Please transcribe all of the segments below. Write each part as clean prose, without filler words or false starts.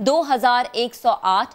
2,108,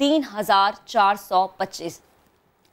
3,425।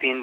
3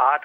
8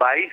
22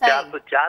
404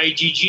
IgG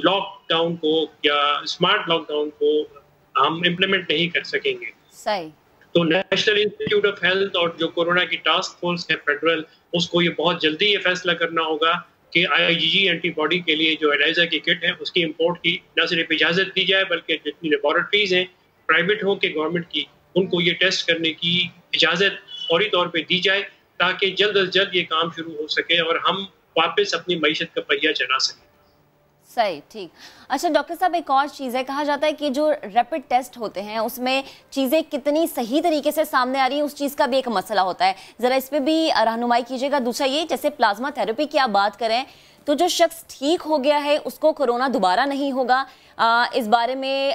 lock down کو یا smart lock down کو ہم امپلیمنٹ نہیں کر سکیں گے. صحیح. تو نیشنل انسٹیٹیوٹ آف ہیلتھ اور جو کورونا کی ٹاسک فورس ہے فیڈرل، اس کو یہ بہت جلدی یہ فیصلہ کرنا ہوگا کہ IgG اینٹی باڈی کے لیے جو ایلائزا کی کٹ ہے اس کی امپورٹ کی نہ صرف اجازت دی جائے بلکہ جتنی لیبارٹریز ہیں پرائیویٹ ہوں کہ گورنمنٹ کی، ان کو یہ ٹیسٹ کرنے کی اجازت فوری طور پہ دی جائے تاکہ جلد از جلد یہ کام شروع ہو سکے اور ہم واپس اپنی معیشت کا پہیہ چلا سکیں. صحیح. ٹھیک. اچھا ڈاکٹر صاحب ایک اور چیز ہے، کہا جاتا ہے کہ جو ریپڈ ٹیسٹ ہوتے ہیں اس میں چیزیں کتنی صحیح طریقے سے سامنے آ رہی ہیں اس چیز کا بھی ایک مسئلہ ہوتا ہے، ذرا اس پہ بھی رہنمائی کیجیے گا. دوسرا یہ جیسے پلازما تھراپی کی آپ بات کریں تو جو شخص ٹھیک ہو گیا ہے اس کو کورونا دوبارہ نہیں ہوگا، اس بارے میں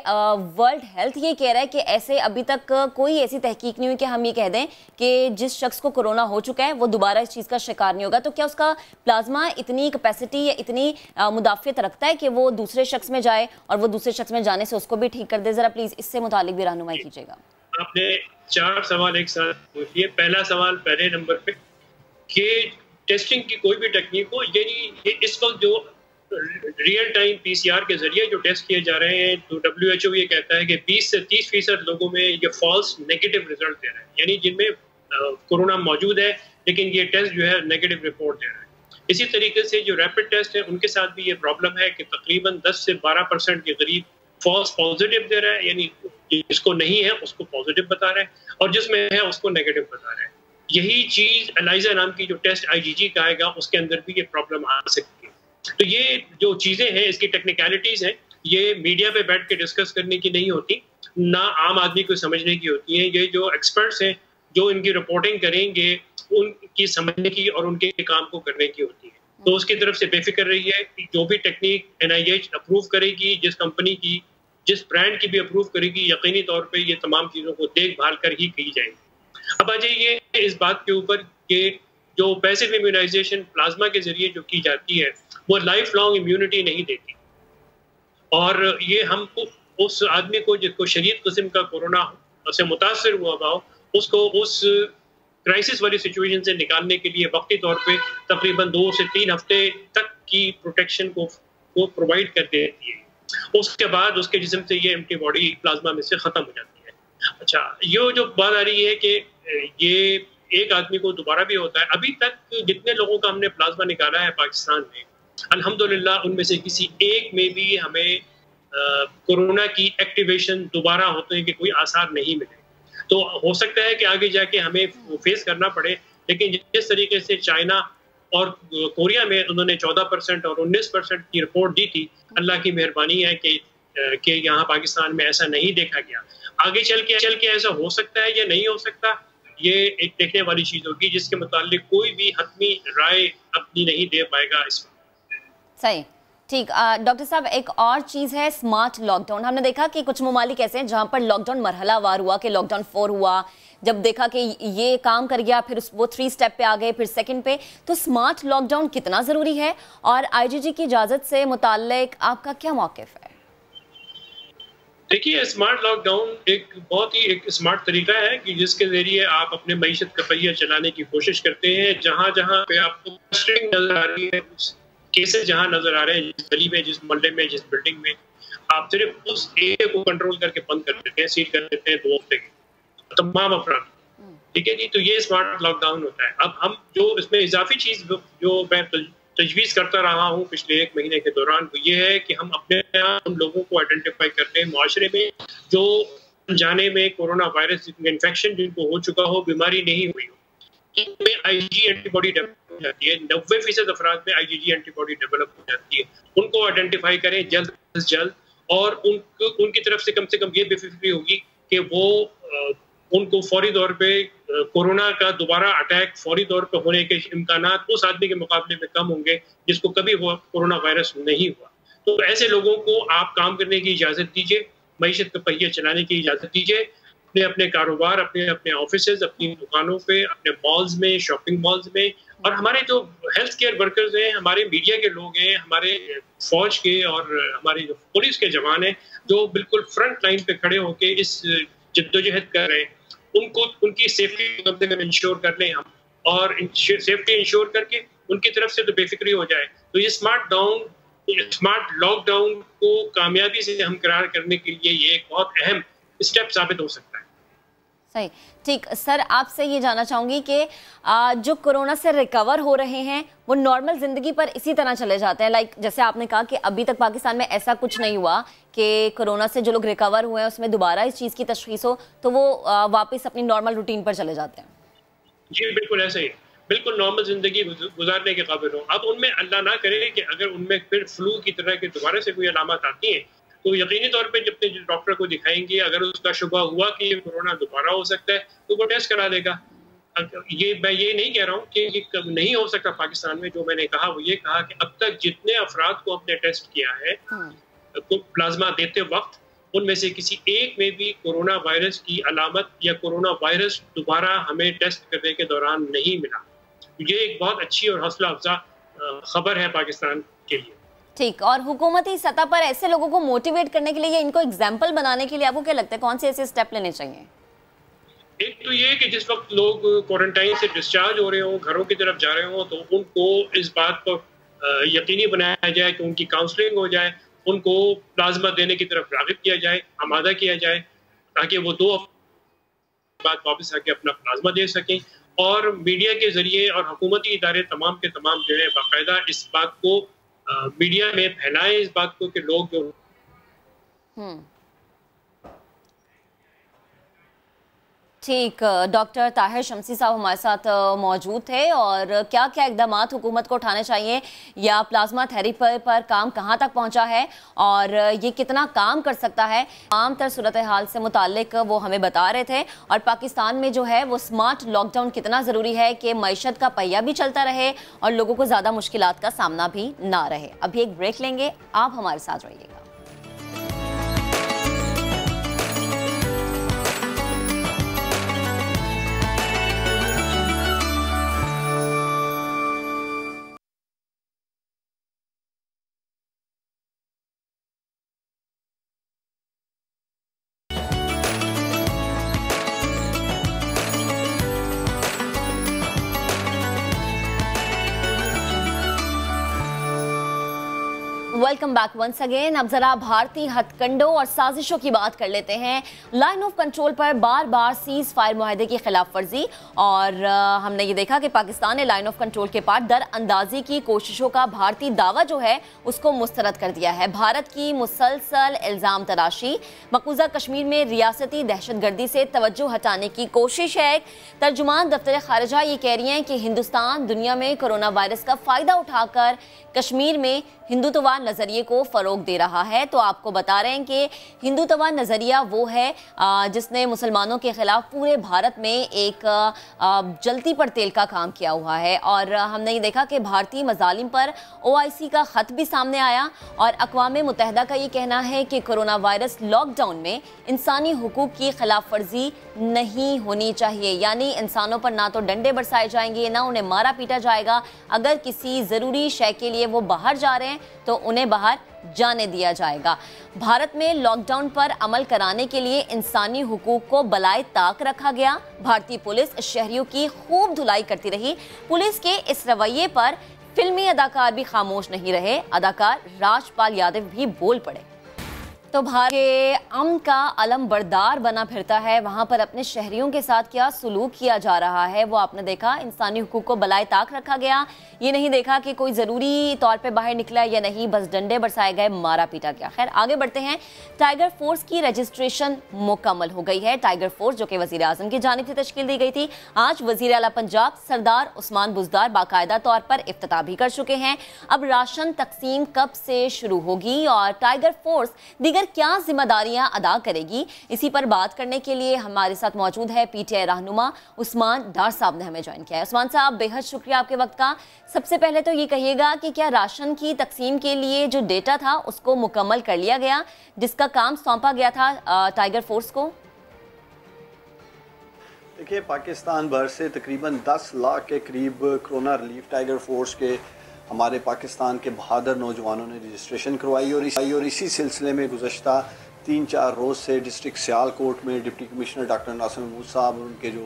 ورلڈ ہیلتھ یہ کہہ رہا ہے کہ ایسے ابھی تک کوئی ایسی تحقیق نہیں ہوئی کہ ہم یہ کہہ دیں کہ جس شخص کو کورونا ہو چکا ہے وہ دوبارہ اس چیز کا شکار نہیں ہوگا. تو کیا اس کا پلازما اتنی کیپیسٹی یا اتنی مدافعت رکھتا ہے کہ وہ دوسرے شخص میں جائے اور وہ دوسرے شخص میں جانے سے اس کو بھی ٹھیک کر دے؟ ذرا پلیز اس سے متعلق بھی رہنمائی کیجیے گا. آپ نے 4 سوال ایک ساتھ پوچھیے. پہلا سوال پہلے نمبر پہ کہ ٹیسٹنگ کی کوئی بھی ٹیکنیک ہو، یعنی اس وقت جو ریئل ٹائم PCR کے ذریعے جو ٹیسٹ کیے جا رہے ہیں تو WHO یہ کہتا ہے کہ 20 سے 30% لوگوں میں یہ فالس نیگیٹو رزلٹ دے رہے ہیں، یعنی جن میں کورونا موجود ہے لیکن یہ ٹیسٹ جو ہے نیگیٹو رپورٹ دے رہا ہے. اسی طریقے سے جو ریپڈ ٹیسٹ ہے ان کے ساتھ بھی یہ پرابلم ہے کہ تقریباً 10 سے 12% کے قریب فالس پازیٹیو دے رہا ہے، یعنی جس کو نہیں ہے اس کو پازیٹیو بتا رہا ہے اور جس میں ہے اس کو نیگیٹو بتا رہا ہے. یہی چیز ایلائزا نام کی جو ٹیسٹ IgG کا آئے گا اس کے اندر بھی یہ پرابلم آ سکتی ہے. تو یہ جو چیزیں ہیں اس کی ٹیکنیکلٹیز ہیں، یہ میڈیا پہ بیٹھ کے ڈسکس کرنے کی نہیں ہوتی، نہ عام آدمی کو سمجھنے کی ہوتی ہیں. یہ جو ایکسپرٹس ہیں جو ان کی رپورٹنگ کریں گے ان کی سمجھنے کی اور ان کے کام کو کرنے کی ہوتی ہے. تو اس کی طرف سے بے فکر رہی ہے کہ جو بھی ٹیکنیک NIH اپروو کرے گی، جس کمپنی کی جس برانڈ کی بھی اپروو کرے گی، یقینی طور پہ یہ تمام چیزوں کو دیکھ بھال کر ہی کی جائے گی. اب آ جائیے اس بات کے اوپر کہ جو پیسو امیونائزیشن پلازما کے ذریعے جو کی جاتی ہے وہ لائف لانگ امیونٹی نہیں دیتی، اور یہ ہم کو اس آدمی کو جس کو شدید قسم کا کورونا سے متاثر ہوا ہو اس کو اس کرائسس والی سچویشن سے نکالنے کے لیے وقتی طور پہ تقریباً 2 سے 3 ہفتے تک کی پروٹیکشن کو پرووائڈ کر دیتی ہے. اس کے بعد اس کے جسم سے یہ اینٹی باڈی پلازما میں سے ختم ہو جاتی ہے. اچھا، یہ جو بات آ رہی ہے کہ یہ ایک آدمی کو دوبارہ بھی ہوتا ہے، ابھی تک جتنے لوگوں کا ہم نے پلازما نکالا ہے پاکستان میں الحمدللہ ان میں سے کسی ایک میں بھی ہمیں کورونا کی ایکٹیویشن دوبارہ ہوتے ہیں کہ کوئی آثار نہیں ملے. تو ہو سکتا ہے کہ آگے جا کے ہمیں فیس کرنا پڑے، لیکن جس طریقے سے چائنا اور کوریا میں انہوں نے 14% اور 19% کی رپورٹ دی تھی، اللہ کی مہربانی ہے کہ یہاں پاکستان میں ایسا نہیں دیکھا گیا. آگے چل کے ایسا ہو سکتا ہے یا نہیں ہو سکتا، یہ ایک دیکھنے والی چیز ہوگی جس کے متعلق کوئی بھی حتمی رائے اپنی نہیں دے پائے گا اس وقت. صحیح. ٹھیک. ڈاکٹر صاحب ایک اور چیز ہے اسمارٹ لاک ڈاؤن. ہم نے دیکھا کہ کچھ ممالک ایسے ہیں جہاں پر لاک ڈاؤن مرحلہ وار ہوا کہ لاک ڈاؤن 4 ہوا، جب دیکھا کہ یہ کام کر گیا پھر وہ 3 سٹیپ پہ آ گئے، پھر 2nd پہ. تو اسمارٹ لاک ڈاؤن کتنا ضروری ہے اور IgG کی اجازت سے متعلق آپ کا کیا موقف ہے؟ دیکھیے، اسمارٹ لاک ڈاؤن ایک بہت ہی ایک اسمارٹ طریقہ ہے کہ جس کے ذریعے آپ اپنے معیشت کا پہیہ چلانے کی کوشش کرتے ہیں. جہاں جہاں پہ آپ کو نظر آ رہی ہے، کیسز جہاں نظر آ رہے ہیں، جس گلی میں، جس محلے میں، جس بلڈنگ میں، آپ صرف اس ایریا کو کنٹرول کر کے بند کر دیتے ہیں، سیل کر دیتے ہیں 2 ہفتے کے تمام افراد. ٹھیک ہے جی. تو یہ اسمارٹ لاک ڈاؤن ہوتا ہے. اب ہم جو اس میں اضافی چیز جو میں تجویز کرتا رہا ہوں پچھلے 1 مہینے کے دوران، وہ یہ ہے کہ ہم اپنے ان لوگوں کو آئیڈینٹیفائی کرتے ہیں معاشرے میں جو جانے میں کورونا وائرس انفیکشن جن کو ہو چکا ہو، بیماری نہیں ہوئی ہو، ان میں IgG اینٹی باڈی ڈیولپ ہو جاتی ہے. 90% افراد میں IgG اینٹی باڈی ڈیولپ ہو جاتی ہے. ان کو آئیڈینٹیفائی کریں جلد از جلد، اور ان کی طرف سے کم یہ بے فکری ہوگی کہ وہ ان کو فوری طور پہ کورونا کا دوبارہ اٹیک فوری طور پہ ہونے کے امکانات اس آدمی کے مقابلے میں کم ہوں گے جس کو کبھی وہ کورونا وائرس نہیں ہوا. تو ایسے لوگوں کو آپ کام کرنے کی اجازت دیجیے، معیشت کا پہیہ چلانے کی اجازت دیجیے، اپنے کاروبار، اپنے آفیسز، اپنی دکانوں پہ، اپنے مالز میں، شاپنگ مالز میں. اور ہمارے جو ہیلتھ کیئر ورکرز ہیں، ہمارے میڈیا کے لوگ ہیں، ہمارے فوج کے اور ہمارے جو پولیس کے جوان ہیں جو بالکل فرنٹ لائن پہ کھڑے ہو کے اس جدوجہد کر رہے ہیں، ان کی سیفٹی کم سے کم انشور کر لیں ہم، اور سیفٹی انشور کر کے ان کی طرف سے تو بے فکری ہو جائے. تو یہ اسمارٹ لاک ڈاؤن کو کامیابی سے ہم قرار کرنے کے لیے یہ ایک بہت اہم اسٹیپ ثابت ہو سکتا ہے. صحیح. ٹھیک سر، آپ سے یہ جاننا چاہوں گی کہ جو کورونا سے ریکور ہو رہے ہیں وہ نارمل زندگی پر اسی طرح چلے جاتے ہیں؟ لائک جیسے آپ نے کہا کہ ابھی تک پاکستان میں ایسا کچھ نہیں ہوا کہ کورونا سے جو لوگ ریکور ہوئے ہیں اس میں دوبارہ اس چیز کی تشخیص ہو، تو وہ واپس اپنی نارمل روٹین پر چلے جاتے ہیں. جی بالکل ایسا ہی، بالکل نارمل زندگی گزارنے کے قابل ہوں. اب ان میں اللہ نہ کرے کہ اگر ان میں پھر فلو کی طرح کے دوبارہ سے کوئی علامات آتی ہیں تو یقینی طور پہ جب ڈاکٹر کو دکھائیں گے، اگر اس کا شبہ ہوا کہ یہ کورونا دوبارہ ہو سکتا ہے تو وہ ٹیسٹ کرا دے گا. میں یہ نہیں کہہ رہا ہوں کہ یہ نہیں ہو سکتا پاکستان میں. جو میں نے کہا وہ یہ کہا کہ اب تک جتنے افراد کو ہم نے ٹیسٹ کیا ہے پلازما دیتے وقت، ان میں سے کسی ایک میں بھی کورونا وائرس کی علامت یا کورونا وائرس دوبارہ ہمیں ٹیسٹ کرنے کے دوران نہیں ملا. یہ ایک بہت اچھی اور حوصلہ افزا خبر ہے پاکستان کے لیے. ٹھیک. اور حکومتی سطح پر ایسے لوگوں کو موٹیویٹ کرنے کے لیے یا ان کو ایگزامپل بنانے کے لیے آپ کو کیا لگتا ہے کون سے ایسے اسٹیپ لینے چاہیے؟ ایک تو یہ کہ جس وقت لوگ کوارنٹائن سے ڈسچارج ہو رہے ہوں، گھروں کی طرف جا رہے ہوں، تو ان کو اس بات پر یقینی بنایا جائے کہ ان کی کاؤنسلنگ ہو جائے، ان کو پلازما دینے کی طرف راغب کیا جائے، آمادہ کیا جائے تاکہ وہ 2 ہفتے بعد واپس آ کے اپنا پلازما دے سکیں. اور میڈیا کے ذریعے اور حکومتی ادارے تمام کے تمام جو ہے باقاعدہ اس بات کو میڈیا میں پھیلائیں، اس بات کو کہ لوگ جو ٹھیک. ڈاکٹر طاہر شمسی صاحب ہمارے ساتھ موجود تھے. اور کیا کیا اقدامات حکومت کو اٹھانے چاہیے یا پلازما تھیراپی پر کام کہاں تک پہنچا ہے اور یہ کتنا کام کر سکتا ہے، عام تر صورتحال سے متعلق وہ ہمیں بتا رہے تھے. اور پاکستان میں جو ہے وہ اسمارٹ لاک ڈاؤن کتنا ضروری ہے کہ معیشت کا پہیہ بھی چلتا رہے اور لوگوں کو زیادہ مشکلات کا سامنا بھی نہ رہے. ابھی ایک بریک لیں گے، آپ ہمارے ساتھ رہیے گا. Welcome back once again. اب ذرا بھارتی ہتھ کنڈوں اور سازشوں کی بات کر لیتے ہیں. Line of control per bar bar cease fire معاہدے کی خلاف ورزی، اور ہم نے یہ دیکھا کہ پاکستان نے لائن آف کنٹرول کے بعد در اندازی کی کوششوں کا بھارتی دعویٰ جو ہے اس کو مسترد کر دیا ہے. بھارت کی مسلسل الزام تراشی مقبوضہ کشمیر میں ریاستی دہشت گردی سے توجہ ہٹانے کی کوشش ہے. ترجمان دفتر خارجہ یہ کہہ رہی ہیں کہ ہندوستان دنیا میں کرونا وائرس کا فائدہ اٹھا کر کشمیر میں ہندوتوا نظریے کو فروغ دے رہا ہے. تو آپ کو بتا رہے ہیں کہ ہندوتوا نظریہ وہ ہے جس نے مسلمانوں کے خلاف پورے بھارت میں ایک جلتی پر تیل کا کام کیا ہوا ہے. اور ہم نے یہ دیکھا کہ بھارتی مظالم پر OIC کا خط بھی سامنے آیا اور اقوام متحدہ کا یہ کہنا ہے کہ کرونا وائرس لاک ڈاؤن میں انسانی حقوق کی خلاف ورزی نہیں ہونی چاہیے. یعنی انسانوں پر نہ تو ڈنڈے برسائے جائیں گے، نہ انہیں مارا پیٹا جائے گا. اگر کسی ضروری شے کے لیے وہ باہر جا رہے ہیں تو انہیں باہر جانے دیا جائے گا. بھارت میں لاک ڈاؤن پر عمل کرانے کے لیے انسانی حقوق کو بالائے طاق رکھا گیا. بھارتی پولیس شہریوں کی خوب دھلائی کرتی رہی. پولیس کے اس رویے پر فلمی اداکار بھی خاموش نہیں رہے. اداکار راج پال یادو بھی بول پڑے. تو بھارت کے امن کا علم بردار بنا پھرتا ہے، وہاں پر اپنے شہریوں کے ساتھ کیا سلوک کیا جا رہا ہے وہ آپ نے دیکھا. انسانی حقوق کو بالائے طاق رکھا گیا. یہ نہیں دیکھا کہ کوئی ضروری طور پہ باہر نکلا یا نہیں، بس ڈنڈے برسائے گئے، مارا پیٹا گیا. خیر آگے بڑھتے ہیں. ٹائیگر فورس کی رجسٹریشن مکمل ہو گئی ہے. ٹائیگر فورس جو کہ وزیر اعظم کی جانب سے تشکیل دی گئی تھی، آج وزیر اعلیٰ پنجاب سردار عثمان بزدار باقاعدہ طور پر افتتاح بھی کر چکے ہیں. اب راشن تقسیم کب سے شروع ہوگی اور ٹائیگر فورس دیگر کیا ذمہ داریاں ادا کرے گی، اسی پر بات کرنے کے لیے ہمارے ساتھ موجود ہے PTI رہنما عثمان ڈار صاحب نے ہمیں جوائن کیا ہے. عثمان صاحب بے حد شکریہ آپ کے وقت کا. سب سے پہلے تو یہ کہیے گا کہ کیا راشن کی تقسیم کے لیے جو ڈیٹا تھا اس کو مکمل کر لیا گیا جس کا کام سونپا گیا تھا ٹائیگر فورس کو؟ دیکھیے پاکستان بھر سے تقریباً 10 لاکھ کے قریب کرونا ریلیف ٹائیگر فورس کے ہمارے پاکستان کے بہادر نوجوانوں نے رجسٹریشن کروائی اور اسی سلسلے میں گزشتہ 3-4 روز سے ڈسٹرکٹ سیال کوٹ میں ڈپٹی کمشنر ڈاکٹر ناصر محمود صاحب اور ان کے جو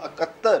71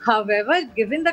However, given the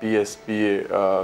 PSPA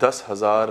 10,000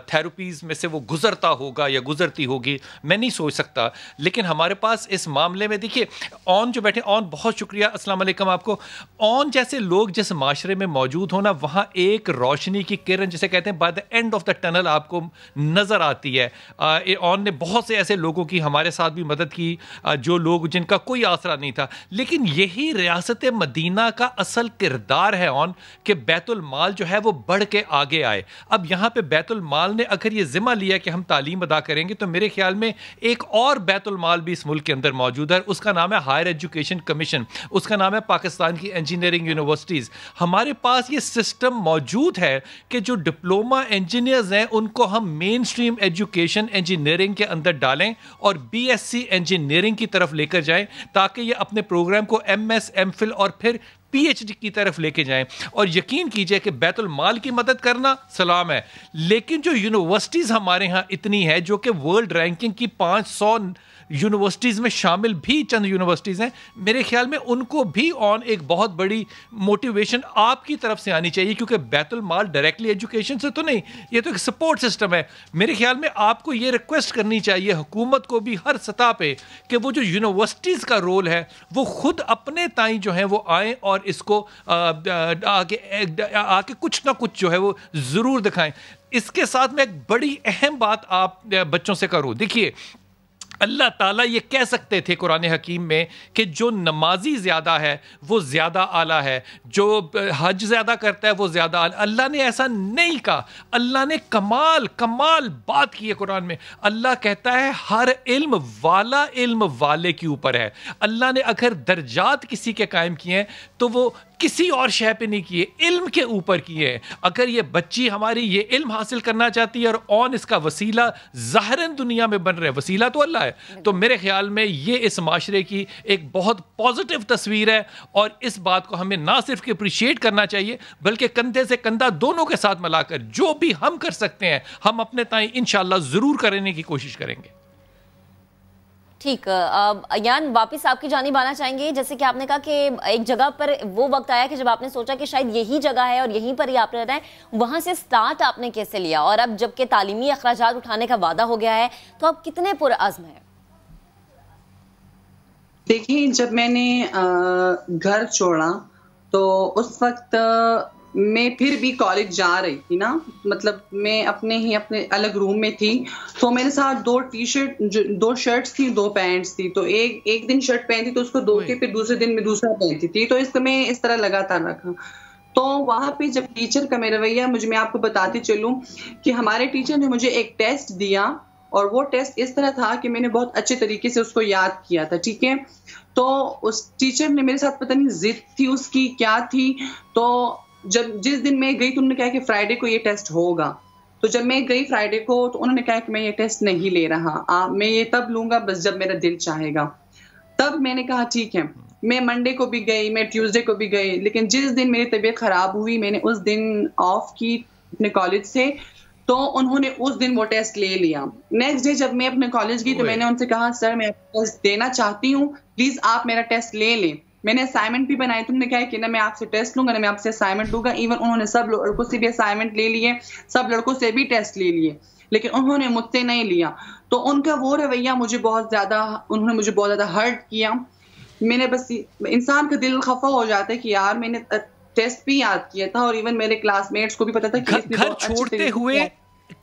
therapies میں سے وہ گزرتا ہوگا یا گزرتی ہوگی، میں نہیں سوچ سکتا. لیکن ہمارے پاس اس معاملے میں دیکھیے آن جو بیٹھے، آن بہت شکریہ، السلام علیکم آپ کو. آن جیسے لوگ جس معاشرے میں موجود ہونا، وہاں ایک روشنی کی کرن جسے کہتے ہیں by the and of the tunnel آپ کو نظر آتی ہے. آن نے بہت سے ایسے لوگوں کی ہمارے ساتھ بھی مدد کی جو لوگ جن کا کوئی آسرا نہیں تھا. لیکن یہی ریاست مدینہ کا اصل کردار ہے آن کہ بیت المال جو ہے وہ بڑھ کے آگے آئے. اب یہاں پہ بیت المال نے اگر یہ ذمہ لیا کہ ہم تعلیم ادا کریں گے، تو میرے خیال میں ایک اور بیت المال بھی اس ملک کے اندر موجود ہے. اس کا نام ہے ہائر ایجوکیشن کمیشن، اس کا نام ہے پاکستان کی انجینئرنگ یونیورسٹیز. ہمارے پاس یہ سسٹم موجود ہے کہ جو ڈپلوما انجینئرز ہیں ان کو ہم مین سٹریم ایجوکیشن انجینئرنگ کے اندر ڈالیں اور بی ایس سی انجینئرنگ کی طرف لے کر جائیں، تاکہ یہ اپنے پروگرام کو ایم ایس، ایم فل اور پھر پی ایچ ڈی کی طرف لے کے جائیں. اور یقین کیجئے کہ بیت المال کی مدد کرنا سلام ہے، لیکن جو یونیورسٹیز ہمارے ہاں اتنی ہے جو کہ ورلڈ رینکنگ کی 500 یونیورسٹیز میں شامل بھی چند یونیورسٹیز ہیں، میرے خیال میں ان کو بھی آن ایک بہت بڑی موٹیویشن آپ کی طرف سے آنی چاہیے، کیونکہ بیت المال ڈائریکٹلی ایجوکیشن سے تو نہیں، یہ تو ایک سپورٹ سسٹم ہے. میرے خیال میں آپ کو یہ ریکویسٹ کرنی چاہیے حکومت کو بھی ہر سطح پہ کہ وہ جو یونیورسٹیز کا رول ہے وہ خود اپنے تائیں جو ہیں وہ آئیں اور اس کو آگے کچھ نہ کچھ جو ہے وہ ضرور دکھائیں. اس کے ساتھ میں ایک بڑی اہم بات آپ بچوں سے کروں. دیکھیے اللہ تعالیٰ یہ کہہ سکتے تھے قرآن حکیم میں کہ جو نمازی زیادہ ہے وہ زیادہ اعلیٰ ہے، جو حج زیادہ کرتا ہے وہ زیادہ اعلیٰ. اللہ نے ایسا نہیں کہا. اللہ نے کمال بات کی ہے قرآن میں. اللہ کہتا ہے ہر علم والا علم والے کے اوپر ہے. اللہ نے اگر درجات کسی کے قائم کیے ہیں تو وہ کسی اور شے پہ نہیں کیے، علم کے اوپر کیے ہیں. اگر یہ بچی ہماری یہ علم حاصل کرنا چاہتی ہے اور آن اس کا وسیلہ ظاہراً دنیا میں بن رہا ہے، وسیلہ تو اللہ ہے، تو میرے خیال میں یہ اس معاشرے کی ایک بہت پازیٹیو تصویر ہے. اور اس بات کو ہمیں نہ صرف کہ اپریشیٹ کرنا چاہیے بلکہ کندھے سے کندھا دونوں کے ساتھ ملا کر جو بھی ہم کر سکتے ہیں ہم اپنے تائیں انشاءاللہ ضرور کرنے کی کوشش کریں گے. ٹھیک، ایان واپس آپ کی جانب آنا چاہیں گے. جیسے کہ آپ نے کہا کہ ایک جگہ پر وہ وقت آیا کہ جب آپ نے سوچا کہ شاید یہی جگہ ہے اور یہیں پر ہی آپ رہ رہے ہیں، وہاں سے سٹارٹ آپ نے کیسے لیا؟ اور اب جب کہ تعلیمی اخراجات اٹھانے کا وعدہ ہو گیا ہے تو آپ کتنے پرعزم ہیں؟ دیکھیں، جب میں نے گھر چھوڑا تو اس وقت میں پھر بھی کالج جا رہی تھی نا، مطلب میں اپنے الگ روم میں تھی. تو میرے ساتھ 2 شرٹس تھی، 2 پینٹس تھی. تو ایک دن شرٹ پہنتی تو اس کو دھو کے پھر دوسرے دن میں دوسرا پہنتی تھی. تو اس کو میں اس طرح لگاتار رکھا. تو وہاں پہ جب ٹیچر کا میرا رویہ، میں آپ کو بتاتی چلوں کہ ہمارے ٹیچر نے مجھے ایک ٹیسٹ دیا اور وہ ٹیسٹ اس طرح تھا کہ میں نے بہت اچھے طریقے سے اس کو یاد کیا تھا. ٹھیک ہے، تو اس ٹیچر نے میرے ساتھ پتہ نہیں ضد تھی اس کی کیا تھی. تو جس دن میں گئی تو انہوں نے کہا کہ فرائیڈے کو یہ ٹیسٹ ہوگا. تو جب میں گئی فرائیڈے کو تو انہوں نے کہا کہ میں یہ ٹیسٹ نہیں لے رہا، میں یہ تب لوں گا بس جب میرا دل چاہے گا. تب میں نے کہا ٹھیک ہے. میں منڈے کو بھی گئی، میں ٹیوزڈے کو بھی گئی، لیکن جس دن میری طبیعت خراب ہوئی میں نے اس دن آف کی اپنے کالج سے. تو انہوں نے اس دن وہ ٹیسٹ لے لیا. نیکسٹ ڈے جب میں اپنے کالج گئی تو میں نے ان سے کہا سر میں ٹیسٹ دینا چاہتی ہوں، پلیز آپ میرا ٹیسٹ لے لیں. میں نے اسائنمنٹ بھی بنائی. تم نے کہا کہ نہ میں آپ سے ٹیسٹ لوں گا نہ میں آپ سے اسائنمنٹ لوں گا. ایون انہوں نے سب لڑکوں سے بھی اسائنمنٹ لے لیے، سب لڑکوں سے بھی ٹیسٹ لے لیے، لیکن انہوں نے مجھ سے نہیں لیا. تو ان کا وہ رویہ مجھے بہت زیادہ ہرٹ کیا. میں نے بس انسان کا دل خفا ہو جاتا ہے کہ یار میں نے ٹیسٹ بھی یاد کیا تھا اور ایون میرے کلاس میٹس کو بھی پتا تھا کہ گھر چھوڑتے ہوئے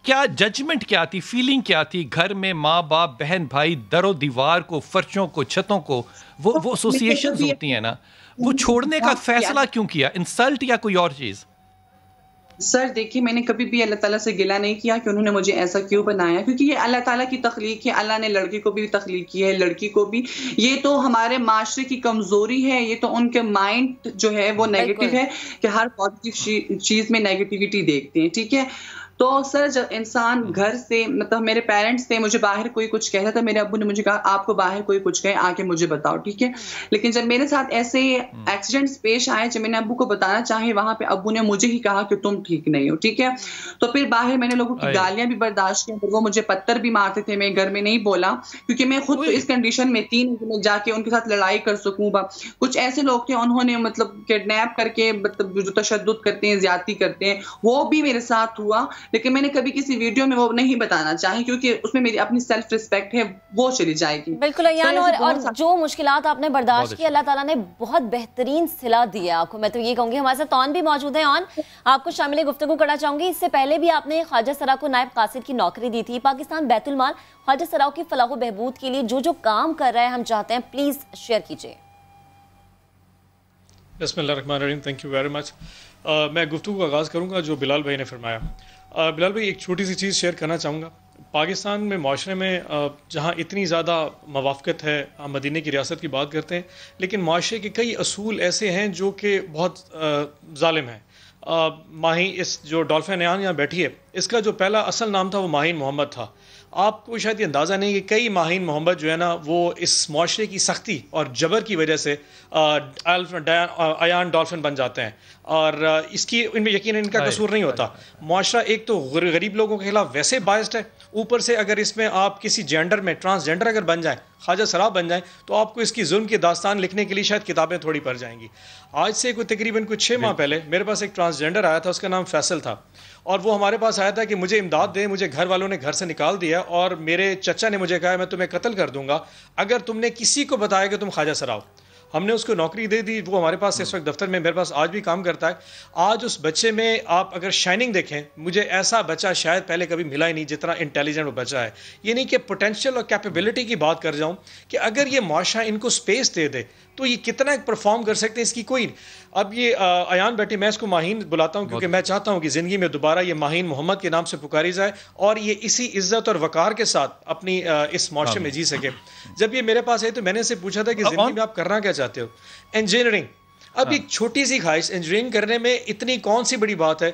کیا ججمنٹ کیا تھی، فیلنگ کیا تھی گھر میں؟ ماں باپ، بہن بھائی، در و دیوار کو، فرشوں کو، چھتوں کو، وہ ایسوسیشنز ہوتی ہیں نا، وہ چھوڑنے کا فیصلہ کیوں کیا؟ انسلٹ یا کوئی اور چیز؟ سر دیکھیے، میں نے کبھی بھی اللہ تعالیٰ سے گلہ نہیں کیا کہ انہوں نے مجھے ایسا کیوں بنایا، کیونکہ یہ اللہ تعالیٰ کی تخلیق ہے. اللہ نے لڑکی کو بھی تخلیق کی ہے، لڑکی کو بھی. یہ تو ہمارے معاشرے کی کمزوری ہے، یہ تو ان کے مائنڈ جو ہے وہ نیگیٹو ہے کہ ہر پازیٹیو چیز میں نیگیٹیوٹی دیکھتے ہیں. ٹھیک ہے، تو سر جب انسان گھر سے، مطلب میرے پیرنٹس تھے، مجھے باہر کوئی کچھ کہتا تھا، میرے ابو نے مجھے کہا آپ کو باہر کوئی کچھ کہے آ کے مجھے بتاؤ. ٹھیک ہے، لیکن جب میرے ساتھ ایسے ایکسیڈنٹس پیش آئے جب میں نے ابو کو بتانا چاہے، وہاں پہ ابو نے مجھے ہی کہا کہ تم ٹھیک نہیں ہو. ٹھیک ہے، تو پھر باہر میں نے لوگوں کی گالیاں بھی برداشت کی، وہ مجھے پتھر بھی مارتے تھے. میں گھر میں نہیں بولا کیونکہ میں خود تو اس کنڈیشن میں تھی کہ میں جا کے ان کے ساتھ لڑائی کر سکوں. کچھ ایسے لوگ تھے انہوں نے مطلب کڈنیپ کر کے، مطلب جو تشدد کرتے ہیں، زیادتی کرتے ہیں، وہ بھی میرے ساتھ ہوا. لیکن میں نے کبھی کسی ویڈیو میں وہ نہیں بتانا چاہی کیونکہ اس میں میری اپنی سیلف رسپیکٹ ہے وہ چلی جائے گی. بالکل ایان, اور جو مشکلات آپ نے برداشت کی اللہ تعالیٰ نے بہت بہترین صلہ دی ہے آپ کو. میں تو یہ کہوں گی ہمارے ساتھ تون بھی موجود ہے. آن آپ کو شامل گفتگو کرنا چاہوں گی. اس سے پہلے بھی آپ نے خواجہ سرا کو نائب قاصد کی نوکری دی تھی. پاکستان بیت المال خواجہ سراؤ کی فلاح و بہبود کے لیے جو کام کر رہا ہے ہم چاہتے ہیں پلیز شیئر کیجئے. بسم اللہ الرحمن الرحیم. Thank you very much. میں گفتگو کا آغاز کروں گا جو بلال بھائی نے فرمایا. بلال بھائی ایک چھوٹی سی چیز شیئر کرنا چاہوں گا. پاکستان میں معاشرے میں جہاں اتنی زیادہ موافقت ہے, ہم مدینہ کی ریاست کی بات کرتے ہیں, لیکن معاشرے کے کئی اصول ایسے ہیں جو کہ بہت ظالم ہیں. ماہی اس جو ڈولفن ایان یہاں بیٹھی ہے, اس کا جو پہلا اصل نام تھا وہ ماہین محمد تھا. آپ کو شاید یہ اندازہ نہیں کہ کئی ماہین محمد جو ہے نا وہ اس معاشرے کی سختی اور جبر کی وجہ سے ایان ڈولفن بن جاتے ہیں, اور اس کی ان میں یقیناً ان کا قصور نہیں ہوتا. معاشرہ ایک تو غریب لوگوں کے خلاف ویسے باعث ہے, اوپر سے اگر اس میں آپ کسی جینڈر میں ٹرانسجینڈر اگر بن جائیں, خواجہ سرا بن جائیں, تو آپ کو اس کی ظلم کی داستان لکھنے کے لیے شاید کتابیں تھوڑی پڑ جائیں گی. آج سے کوئی تقریباً 6 ماہ پہلے میرے پاس ایک ٹرانسجینڈر آیا تھا, اس کا نام فیصل تھا, اور وہ ہمارے پاس آیا تھا کہ مجھے امداد دے, مجھے گھر والوں نے گھر سے نکال دیا اور میرے چچا نے مجھے کہا میں تمہیں قتل کر دوں گا اگر تم نے کسی کو بتایا کہ تم خواجہ سرا ہو. ہم نے اس کو نوکری دے دی, وہ ہمارے پاس اس وقت دفتر میں میرے پاس آج بھی کام کرتا ہے. آج اس بچے میں آپ اگر شائننگ دیکھیں, مجھے ایسا بچہ شاید پہلے کبھی ملا ہی نہیں جتنا انٹیلیجنٹ وہ بچہ ہے. یہ نہیں کہ پوٹینشیل اور کیپیبلٹی کی بات کر جاؤں کہ اگر یہ معاشرہ ان کو سپیس دے دے تو یہ کتنا پرفارم کر سکتے ہیں, اس کی کوئی. اب یہ ایان بیٹی, میں اس کو ماہین بلاتا ہوں کیونکہ میں چاہتا ہوں کہ زندگی میں دوبارہ یہ ماہین محمد کے نام سے پکاری جائے اور یہ اسی عزت اور وقار کے ساتھ اپنی اس معاشرے میں جی سکے. جب یہ میرے پاس آئی تو میں نے اسے پوچھا تھا کہ زندگی میں آپ کرنا کیا چاہتے ہو؟ انجینئرنگ. اب ایک چھوٹی سی خواہش, انجینئرنگ کرنے میں اتنی کون سی بڑی بات ہے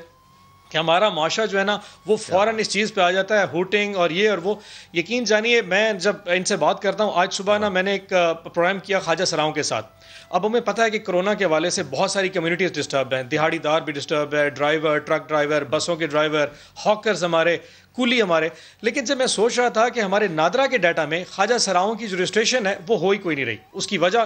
کہ ہمارا معاشرہ جو ہے نا وہ فوراً اس چیز پہ آ جاتا ہے, ہوٹنگ اور یہ اور وہ. یقین جانیے میں جب ان سے بات کرتا ہوں, آج صبح نا میں نے ایک پروگرام کیا خواجہ سراؤں کے ساتھ. اب ہمیں پتہ ہے کہ کرونا کے حوالے سے بہت ساری کمیونٹیز ڈسٹرب ہیں, دہاڑی دار بھی ڈسٹرب ہے, ڈرائیور, ٹرک ڈرائیور, بسوں کے ڈرائیور, ہاکرز ہمارے, کولی ہمارے. لیکن جب میں سوچ رہا تھا کہ ہمارے نادرا کے ڈیٹا میں خواجہ سراؤں کی جو رجسٹریشن ہے وہ ہوئی کوئی نہیں رہی. اس کی وجہ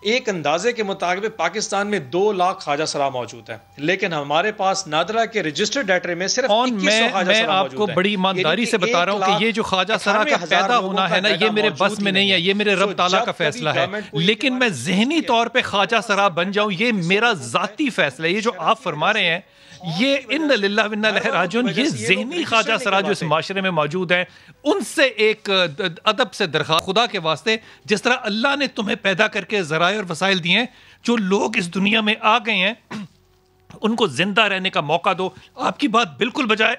ایک اندازے کے مطابق پاکستان میں 2 لاکھ خواجہ سرا موجود ہیں, لیکن ہمارے پاس نادرا کے رجسٹرڈ ڈیٹا میں صرف 2100 خواجہ سرا موجود ہیں. میں آپ کو بڑی ایمانداری سے بتا رہا ہوں کہ یہ جو خواجہ سرا کا پیدا ہونا ہے نا, یہ میرے بس میں نہیں ہے, یہ میرے رب تعالیٰ کا فیصلہ ہے. لیکن میں ذہنی طور پہ خواجہ سرا بن جاؤں, یہ میرا ذاتی فیصلہ ہے. یہ جو آپ فرما رہے ہیں یہ ان للہ و انا الیہ راجعون, یہ ذہنی خواجہ سرا جو اس معاشرے میں موجود ہیں, ان سے ایک ادب سے درخواست, خدا کے واسطے جس طرح اللہ نے تمہیں پیدا کر کے ذرائع اور وسائل دیے ہیں, جو لوگ اس دنیا میں آ گئے ہیں ان کو زندہ رہنے کا موقع دو. آپ کی بات بالکل بجائے,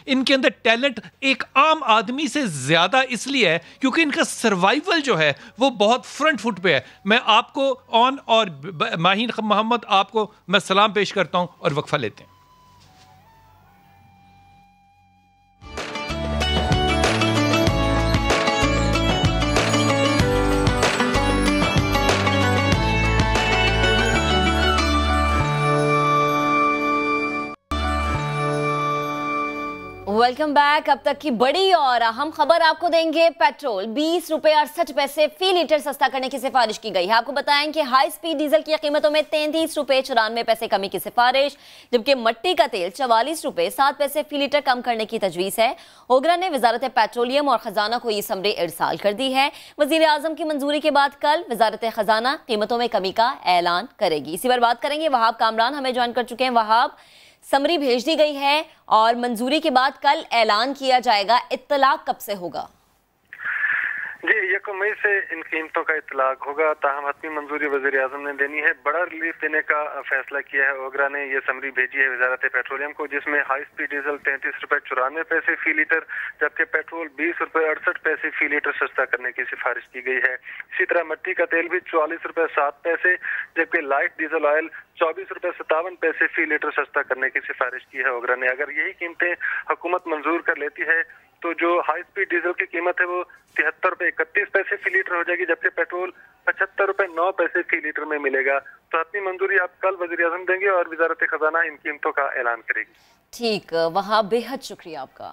ان کے اندر ٹیلنٹ ایک عام آدمی سے زیادہ اس لیے ہے کیونکہ ان کا سروائیول جو ہے وہ بہت فرنٹ فٹ پہ ہے. میں آپ کو آن اور ماہین محمد آپ کو میں سلام پیش کرتا ہوں اور وقفہ لیتے ہیں. Welcome back. اب تک کی بڑی اور اہم خبر آپ کو دیں گے. پیٹرول 20 روپے 68 پیسے فی لیٹر سستا کرنے کی سفارش کی گئی ہے. آپ کو بتائیں کہ ہائی سپیڈ ڈیزل کی قیمتوں میں 33 روپے 94 پیسے کمی کی سفارش, جبکہ مٹی کا تیل 44 روپے 7 پیسے فی لیٹر کم کرنے کی تجویز ہے. اوگرا نے وزارت پیٹرولیم اور خزانہ کو یہ سمری ارسال کر دی ہے. وزیر اعظم کی منظوری کے بعد کل وزارت خزانہ قیمتوں میں کمی کا اعلان کرے گی. اسی پر بات کریں گے. وہاب کامران ہمیں جوائن کر چکے ہیں. وہاب, سمری بھیج دی گئی ہے اور منظوری کے بعد کل اعلان کیا جائے گا, اطلاق کب سے ہوگا؟ جی 1 مئی سے ان قیمتوں کا اطلاق ہوگا. تاہم حتمی منظوری وزیر اعظم نے دینی ہے. بڑا ریلیف دینے کا فیصلہ کیا ہے. اوگرا نے یہ سمری بھیجی ہے وزارت پیٹرولیم کو, جس میں ہائی سپیڈ ڈیزل 33 روپے 94 پیسے فی لیٹر, جبکہ پیٹرول 20 روپے 68 پیسے فی لیٹر سستا کرنے کی سفارش کی گئی ہے. اسی طرح مٹی کا تیل بھی 44 روپے 7 پیسے, جبکہ لائٹ ڈیزل آئل 24 روپے 57 پیسے فی لیٹر سستا کرنے کی سفارش کی ہے اوگرا نے. اگر یہی قیمتیں حکومت منظور کر لیتی ہے تو جو ہائی سپیڈ ڈیزل کی قیمت ہے وہ 73 روپے 31 پیسے فی لیٹر ہو جائے گی, جبکہ پیٹرول 75 روپے 9 پیسے فی لیٹر میں ملے گا. تو اپنی منظوری آپ کل وزیر اعظم دیں گے اور وزارت خزانہ ان قیمتوں کا اعلان کرے گی. ٹھیک, وہاں بے حد شکریہ آپ کا.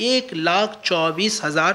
1,24,000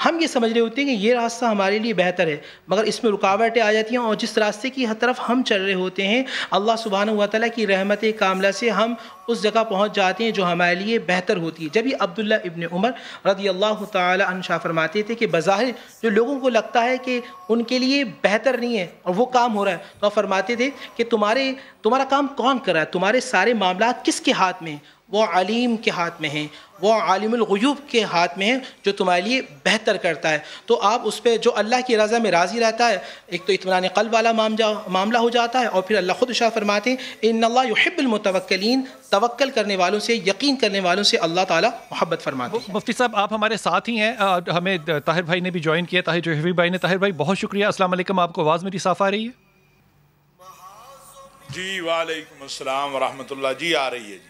ہم یہ سمجھ رہے ہوتے ہیں کہ یہ راستہ ہمارے لیے بہتر ہے، مگر اس میں رکاوٹیں آ جاتی ہیں، اور جس راستے کی طرف ہم چل رہے ہوتے ہیں اللہ سبحانہ و تعالیٰ کی رحمت کاملہ سے ہم اس جگہ پہنچ جاتے ہیں جو ہمارے لیے بہتر ہوتی ہے. جب یہ عبداللہ ابن عمر رضی اللہ تعالی عنہ فرماتے تھے کہ بظاہر جو لوگوں کو لگتا ہے کہ ان کے لیے بہتر نہیں ہے اور وہ کام ہو رہا ہے، تو فرماتے تھے کہ تمہارا کام کون کر رہا ہے، تمہارے سارے معاملات کس کے ہاتھ میں ہیں؟ وہ علیم کے ہاتھ میں ہیں، وہ عالم الغیوب کے ہاتھ میں ہیں جو تمہارے لیے بہتر کرتا ہے. تو آپ اس پہ جو اللہ کی رضا میں راضی رہتا ہے، ایک تو اطمینان قلب والا معاملہ ہو جاتا ہے، اور پھر اللہ خود ارشاد فرماتے ہیں ان اللہ یحب المتوکلین، توکل کرنے والوں سے، یقین کرنے والوں سے اللہ تعالیٰ محبت فرماتے ہیں. مفتی صاحب آپ ہمارے ساتھ ہی ہیں، ہمیں طاہر بھائی نے بھی جوائن کیا، طاہر جوہری بھائی نے. طاہر بھائی بہت شکریہ. السلام علیکم، آپ کو آواز میری صاف آ رہی ہے؟ جی وعلیکم السلام ورحمۃ اللہ. جی آ رہی ہے. جی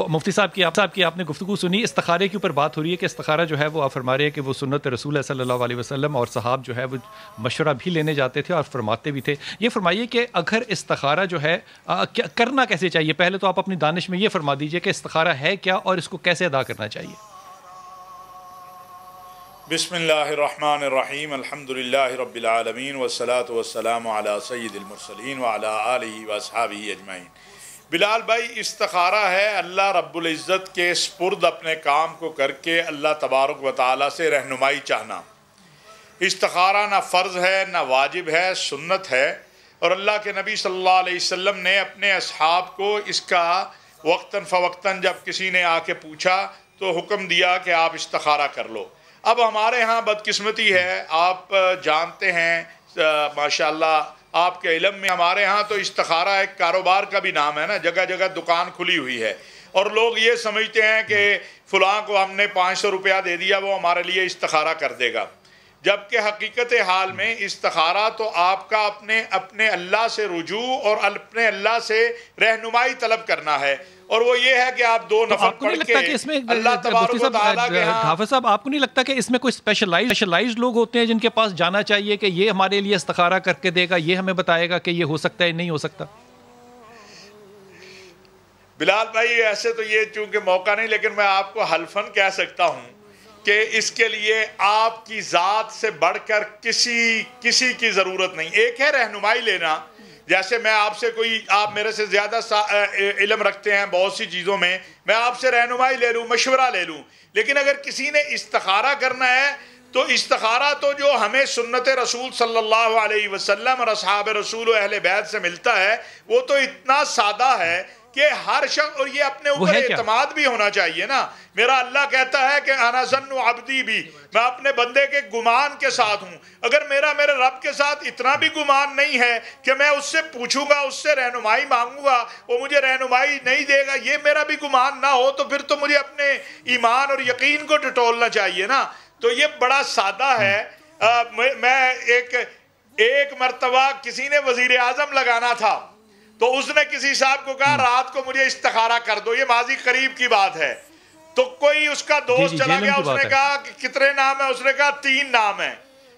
مفتی صاحب کی آپ نے گفتگو سنی، استخارے کے اوپر بات ہو رہی ہے کہ استخارہ جو ہے وہ آپ فرما رہے ہیں کہ وہ سنت رسول ہے صلی اللہ علیہ وسلم، اور صحاب جو ہے وہ مشورہ بھی لینے جاتے تھے اور فرماتے بھی تھے. یہ فرمائیے کہ اگر استخارہ جو ہے کرنا کیسے چاہیے؟ پہلے تو آپ اپنی دانش میں یہ فرما دیجئے کہ استخارہ ہے کیا اور اس کو کیسے ادا کرنا چاہیے. بسم اللہ الرحمن الرحیم. الحمدللہ رب العالمین والصلاة والسلام علی سید المرسلین وعلی آلہ واصحابہ اجمعین. بلال بھائی، استخارہ ہے اللہ رب العزت کے سپرد اپنے کام کو کر کے اللہ تبارک و تعالیٰ سے رہنمائی چاہنا. استخارہ نہ فرض ہے نہ واجب ہے، سنت ہے، اور اللہ کے نبی صلی اللہ علیہ وسلم نے اپنے اصحاب کو اس کا وقتاً فوقتاً جب کسی نے آ کے پوچھا تو حکم دیا کہ آپ استخارہ کر لو. اب ہمارے ہاں بدقسمتی ہے، آپ جانتے ہیں ماشاءاللہ آپ کے علم میں، ہمارے ہاں تو استخارہ ایک کاروبار کا بھی نام ہے نا، جگہ جگہ دکان کھلی ہوئی ہے، اور لوگ یہ سمجھتے ہیں کہ فلاں کو ہم نے 500 روپیہ دے دیا وہ ہمارے لیے استخارہ کر دے گا. جبکہ حقیقت حال میں استخارہ تو آپ کا اپنے اللہ سے رجوع اور اپنے اللہ سے رہنمائی طلب کرنا ہے، اور وہ یہ ہے کہ آپ 2 نفل پڑھ کے اللہ تبارک و تعالیٰ کے ہاں. حافظ صاحب، آپ کو نہیں لگتا کہ اس میں کوئی اسپیشلائزڈ لوگ ہوتے ہیں جن کے پاس جانا چاہیے کہ یہ ہمارے لیے استخارہ کر کے دے گا، یہ ہمیں بتائے گا کہ یہ ہو سکتا ہے نہیں ہو سکتا؟ بلال بھائی ایسے تو یہ چونکہ موقع نہیں، لیکن میں آپ کو حلفاً کہہ سکتا ہوں کہ اس کے لیے آپ کی ذات سے بڑھ کر کسی کی ضرورت نہیں. ایک ہے رہنمائی لینا، جیسے میں آپ میرے سے زیادہ علم رکھتے ہیں بہت سی چیزوں میں، میں آپ سے رہنمائی لے لوں، مشورہ لے لوں، لیکن اگر کسی نے استخارہ کرنا ہے تو استخارہ تو جو ہمیں سنت رسول صلی اللہ علیہ وسلم اور اصحاب رسول و اہل بیت سے ملتا ہے وہ تو اتنا سادہ ہے کہ ہر شخص، اور یہ اپنے اوپر اعتماد بھی ہونا چاہیے نا. میرا اللہ کہتا ہے کہ انا ظن عبدی بھی، میں اپنے بندے کے گمان کے ساتھ ہوں. اگر میرے رب کے ساتھ اتنا بھی گمان نہیں ہے کہ میں اس سے پوچھوں گا، اس سے رہنمائی مانگوں گا، وہ مجھے رہنمائی نہیں دے گا، یہ میرا بھی گمان نہ ہو، تو پھر تو مجھے اپنے ایمان اور یقین کو ٹٹولنا چاہیے نا. تو یہ بڑا سادہ ہے. میں ایک مرتبہ کسی نے وزیر اعظم لگانا تھا تو اس نے کسی صاحب کو کہا رات کو مجھے استخارہ کر دو، یہ ماضی قریب کی بات ہے. تو کوئی اس کا دوست چلا گیا، اس نے کہا کہ کتنے نام ہیں؟ اس نے کہا 3 نام ہیں.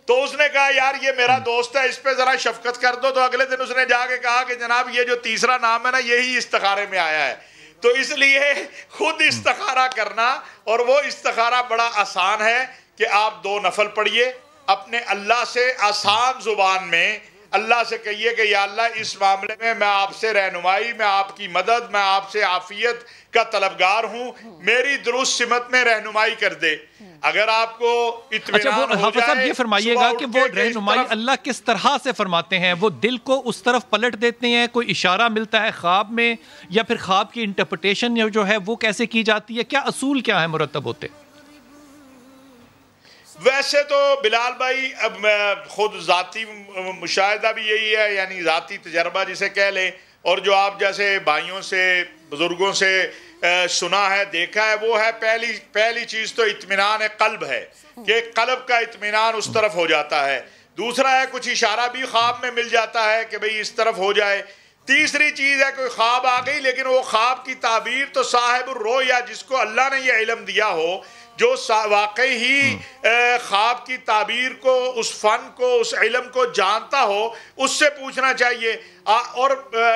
تو اس نے کہا یار یہ میرا دوست ہے، اس پہ ذرا شفقت کر دو. تو اگلے دن اس نے جا کے کہا کہ جناب یہ جو تیسرا نام ہے نا یہی استخارے میں آیا ہے. تو اس لیے خود استخارہ کرنا، اور وہ استخارہ بڑا آسان ہے کہ آپ 2 نفل پڑھیے، اپنے اللہ سے آسان زبان میں اللہ سے کہیے کہ یا اللہ اس معاملے میں میں آپ سے رہنمائی، میں آپ کی مدد، میں آپ سے عافیت کا طلبگار ہوں، میری درست سمت میں رہنمائی کر دے. اگر آپ کو اطمینان ہو حافظ صاحب یہ فرمائیے گا کہ وہ رہنمائی اللہ کس طرح سے فرماتے ہیں؟ وہ دل کو اس طرف پلٹ دیتے ہیں، کوئی اشارہ ملتا ہے خواب میں، یا پھر خواب کی انٹرپریٹیشن جو ہے وہ کیسے کی جاتی ہے؟ کیا اصول کیا ہے مرتب ہوتے؟ ویسے تو بلال بھائی اب خود ذاتی مشاہدہ بھی یہی ہے، یعنی ذاتی تجربہ جسے کہہ لیں، اور جو آپ جیسے بھائیوں سے بزرگوں سے سنا ہے دیکھا ہے، وہ ہے پہلی چیز تو اطمینان قلب ہے کہ قلب کا اطمینان اس طرف ہو جاتا ہے. دوسرا ہے کچھ اشارہ بھی خواب میں مل جاتا ہے کہ بھئی اس طرف ہو جائے. تیسری چیز ہے کوئی خواب آ گئی لیکن وہ خواب کی تعبیر تو صاحب الروح یا جس کو اللہ نے یہ علم دیا ہو، جو واقعی ہی خواب کی تعبیر کو، اس فن کو، اس علم کو جانتا ہو، اس سے پوچھنا چاہیے. اور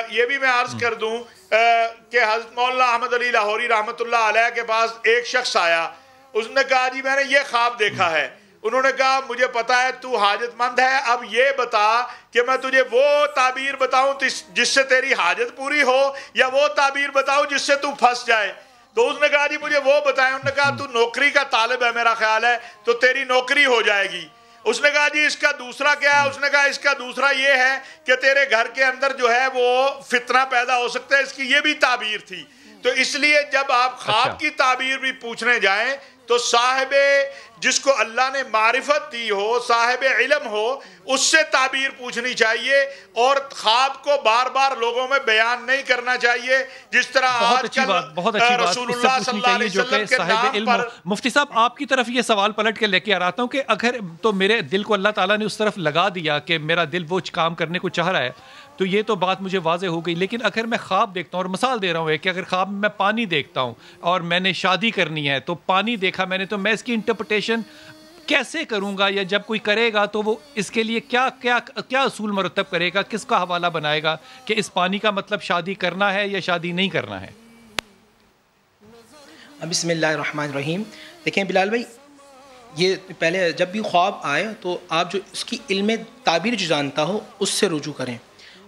یہ بھی میں عرض کر دوں کہ حضرت مولانا احمد علی لاہوری رحمۃ اللہ علیہ کے پاس ایک شخص آیا اس نے کہا جی میں نے یہ خواب دیکھا ہے. انہوں نے کہا مجھے پتا ہے تو حاجت مند ہے, اب یہ بتا کہ میں تجھے وہ تعبیر بتاؤں جس سے تیری حاجت پوری ہو, یا وہ تعبیر بتاؤں جس سے تو پھنس جائے. تو اس نے کہا جی مجھے وہ بتائیں. انہوں نے کہا تو نوکری کا طالب ہے میرا خیال ہے, تو تیری نوکری ہو جائے گی. اس نے کہا جی اس کا دوسرا کیا ہے؟ اس نے کہا اس کا دوسرا یہ ہے کہ تیرے گھر کے اندر جو ہے وہ فتنہ پیدا ہو سکتا ہے. اس کی یہ بھی تعبیر تھی. تو اس لیے جب آپ خواب کی تعبیر بھی پوچھنے جائیں تو صاحب جس کو اللہ نے معرفت دی ہو, صاحب علم ہو, اس سے تعبیر پوچھنی چاہیے, اور خواب کو بار بار لوگوں میں بیان نہیں کرنا چاہیے جس طرح آج کل رسول اللہ صلی اللہ علیہ وسلم کے نام پر. مفتی صاحب آپ کی طرف یہ سوال پلٹ کے لے کے آ رہا ہوں کہ اگر تو میرے دل کو اللہ تعالیٰ نے اس طرف لگا دیا کہ میرا دل وہ کام کرنے کو چاہ رہا ہے, تو یہ تو بات مجھے واضح ہو گئی. لیکن اگر میں خواب دیکھتا ہوں, اور مثال دے رہا ہوں کہ اگر خواب میں پانی دیکھتا ہوں اور میں نے شادی کرنی ہے, تو پانی دیکھا میں نے, تو میں اس کی انٹرپریٹیشن کیسے کروں گا, یا جب کوئی کرے گا تو وہ اس کے لیے کیا اصول مرتب کرے گا, کس کا حوالہ بنائے گا کہ اس پانی کا مطلب شادی کرنا ہے یا شادی نہیں کرنا ہے؟ بسم اللہ الرحمن الرحیم. دیکھیں بلال بھائی, یہ پہلے جب بھی خواب آئے تو آپ جو اس کی علم تعبیر جو جانتا ہو اس سے رجوع کریں,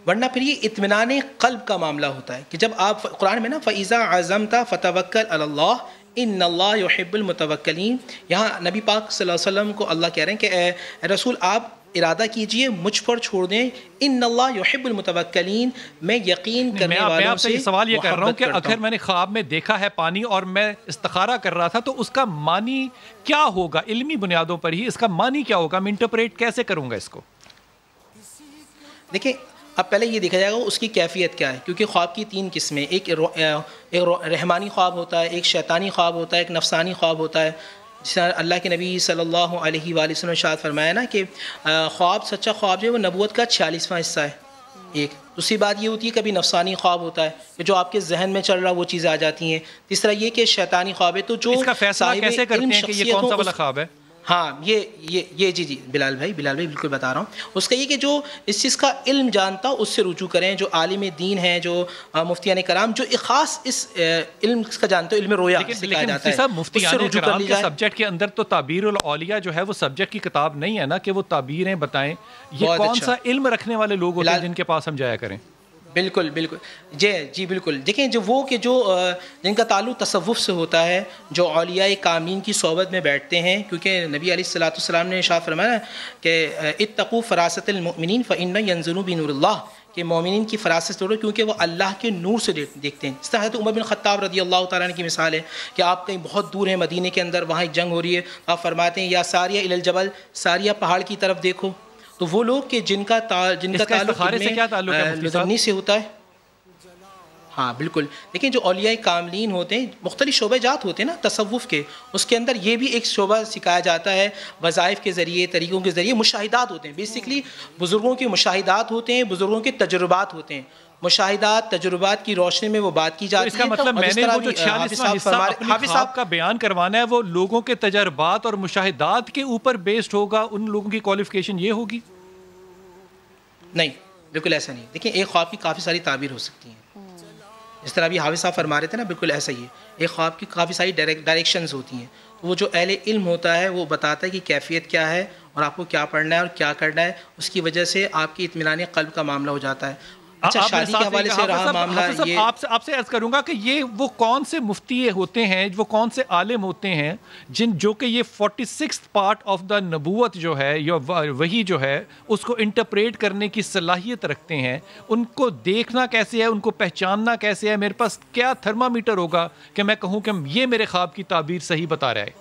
ورنہ پھر یہ اطمینان قلب کا معاملہ ہوتا ہے کہ جب آپ قرآن میں نا فَإِذَا عَزَمْتَ فَتَوَكَّلْ عَلَى اللَّهِ إِنَّ اللَّهَ يُحِبُّ الْمُتَوَكِّلِينَ. یہاں نبی پاک صلی اللہ علیہ وسلم کو اللہ کہہ رہے ہیں کہ اے رسول آپ ارادہ کیجئے مجھ پر چھوڑ دیں, ان اللہ یحب المتوکلین, میں یقین کرنے والوں سے سوال یہ کر رہا ہوں کہ اگر میں نے خواب میں دیکھا ہے پانی اور میں استخارہ کر رہا تھا, تو اس کا معنی کیا ہوگا؟ علمی بنیادوں پر ہی اس کا معنی کیا ہوگا, میں انٹرپریٹ کیسے کروں گا اس کو؟ دیکھیں اب پہلے یہ دیکھا جائے گا اس کی کیفیت کیا ہے, کیونکہ خواب کی 3 قسمیں, ایک رحمانی خواب ہوتا ہے, ایک شیطانی خواب ہوتا ہے, ایک نفسانی خواب ہوتا ہے. جس طرح اللہ کے نبی صلی اللہ علیہ وآلہ وسلم نے ارشاد فرمایا نا کہ خواب, سچا خواب جو ہے وہ نبوت کا 46واں حصہ ہے. ایک دوسری بات یہ ہوتی ہے کبھی نفسانی خواب ہوتا ہے کہ جو آپ کے ذہن میں چل رہا وہ چیزیں آ جاتی ہیں. تیسرا یہ کہ شیطانی خواب ہے. تو جو اس کا فیصلہ کیسے کرتے ہیں کہ یہ کون سا والا خواب ہے؟ ہاں یہ جی بلال بھائی بالکل بتا رہا ہوں. اس کا یہ کہ جو اس چیز کا علم جانتا ہو اس سے رجوع کریں, جو عالم دین ہیں, جو مفتیان کرام, جو ایک خاص اس علم کا جانتے ہو, علم رویا سے کہا جاتا ہے. مفتیان کرام کے سبجیکٹ کے اندر تو تعبیر الاولیاء جو ہے وہ سبجیکٹ کی کتاب نہیں ہے نا کہ وہ تعبیریں بتائیں. یہ کون سا علم رکھنے والے لوگ ہوتے ہیں جن کے پاس ہم جایا کریں؟ بالکل جی بالکل. دیکھیں جو وہ کہ جو جن کا تعلق تصوف سے ہوتا ہے, جو اولیاء کاملین کی صحبت میں بیٹھتے ہیں, کیونکہ نبی علیہ الصلوۃ والسلام نے ارشاد فرمایا کہ اتقوا فراست المؤمنین فإن ينظروا بنور اللہ, کہ مومنین کی فراست سے ڈرو کیونکہ وہ اللہ کے نور سے دیکھتے ہیں. اس طرح حضرت عمر بن خطاب رضی اللہ تعالیٰ عنہ کی مثال ہے کہ آپ کہیں بہت دور ہیں مدینے کے اندر, وہاں ایک جنگ ہو رہی ہے, آپ فرماتے ہیں یا ساریہ الی الجبل, ساریہ پہاڑ کی طرف دیکھو. تو وہ لوگ کہ جن کا تعلق لدنی سے ہوتا ہے. ہاں بالکل. دیکھیں جو اولیاء کاملین ہوتے ہیں مختلف شعبہ جات ہوتے ہیں نا تصوف کے, اس کے اندر یہ بھی ایک شعبہ سکھایا جاتا ہے, وظائف کے ذریعے, طریقوں کے ذریعے مشاہدات ہوتے ہیں. بیسکلی بزرگوں کے مشاہدات ہوتے ہیں, بزرگوں کے تجربات ہوتے ہیں. مشاہدات تجربات کی روشنی میں وہ بات کی جاتی ہے. اس کا مطلب میں نے وہ جو 46واں حصہ اپنے خواب کا بیان کروانا ہے وہ لوگوں کے تجربات اور مشاہدات کے اوپر بیسڈ ہوگا, ان لوگوں کی کوالیفیکیشن یہ ہوگی؟ نہیں, بالکل ایسا نہیں. دیکھیں ایک خواب کی کافی ساری تعبیر ہو سکتی ہیں, جس طرح ابھی حافظ صاحب فرما رہے تھے نا, بالکل ایسا ہی ہے. ایک خواب کی کافی ساری ڈائریکشنز ہوتی ہیں. وہ جو اہل علم ہوتا ہے وہ بتاتا ہے کہ کیفیت کیا ہے اور آپ کو کیا پڑھنا ہے اور کیا کرنا ہے. اس کی وجہ سے آپ کی اطمینان قلب کا معاملہ ہو جاتا ہے. اچھا شادی کے حوالے سے رہا معاملہ, یہ آپ سے عرض کروں گا کہ یہ وہ کون سے مفتی ہوتے ہیں, وہ کون سے عالم ہوتے ہیں جو کہ یہ 46th پارٹ آف دا نبوت جو ہے یا وہی جو ہے اس کو انٹرپریٹ کرنے کی صلاحیت رکھتے ہیں. ان کو دیکھنا کیسے ہے, ان کو پہچاننا کیسے ہے؟ میرے پاس کیا تھرمامیٹر ہوگا کہ میں کہوں کہ یہ میرے خواب کی تعبیر صحیح بتا رہا ہے؟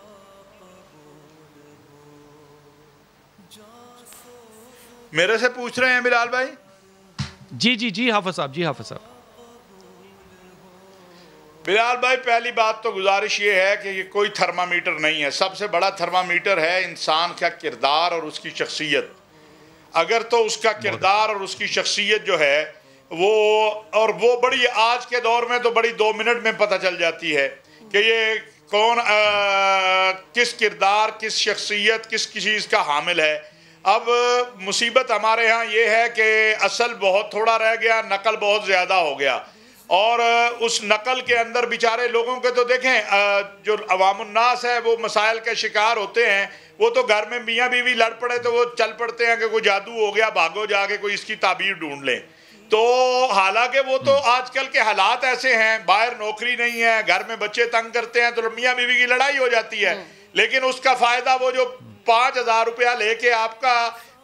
میرے سے پوچھ رہے ہیں بلال بھائی؟ جی حافظ صاحب. بلال بھائی پہلی بات تو گزارش یہ ہے کہ یہ کوئی تھرمامیٹر نہیں ہے. سب سے بڑا تھرمامیٹر ہے انسان کا کردار اور اس کی شخصیت. اگر تو اس کا کردار اور اس کی شخصیت جو ہے وہ بڑی آج کے دور میں تو بڑی 2 منٹ میں پتہ چل جاتی ہے کہ یہ کون کس کردار, کس شخصیت, کس چیز کا حامل ہے. اب مصیبت ہمارے ہاں یہ ہے کہ اصل بہت تھوڑا رہ گیا, نقل بہت زیادہ ہو گیا. اور اس نقل کے اندر بیچارے لوگوں کے تو دیکھیں جو عوام الناس ہے وہ مسائل کے شکار ہوتے ہیں، وہ تو گھر میں میاں بیوی لڑ پڑے تو وہ چل پڑتے ہیں کہ کوئی جادو ہو گیا، بھاگو جا کے کوئی اس کی تعبیر ڈھونڈ لیں. تو حالانکہ وہ تو آج کل کے حالات ایسے ہیں، باہر نوکری نہیں ہے، گھر میں بچے تنگ کرتے ہیں تو میاں بیوی کی لڑائی ہو جاتی ہے، لیکن اس کا فائدہ وہ جو 5,000 روپیہ لے کے آپ کا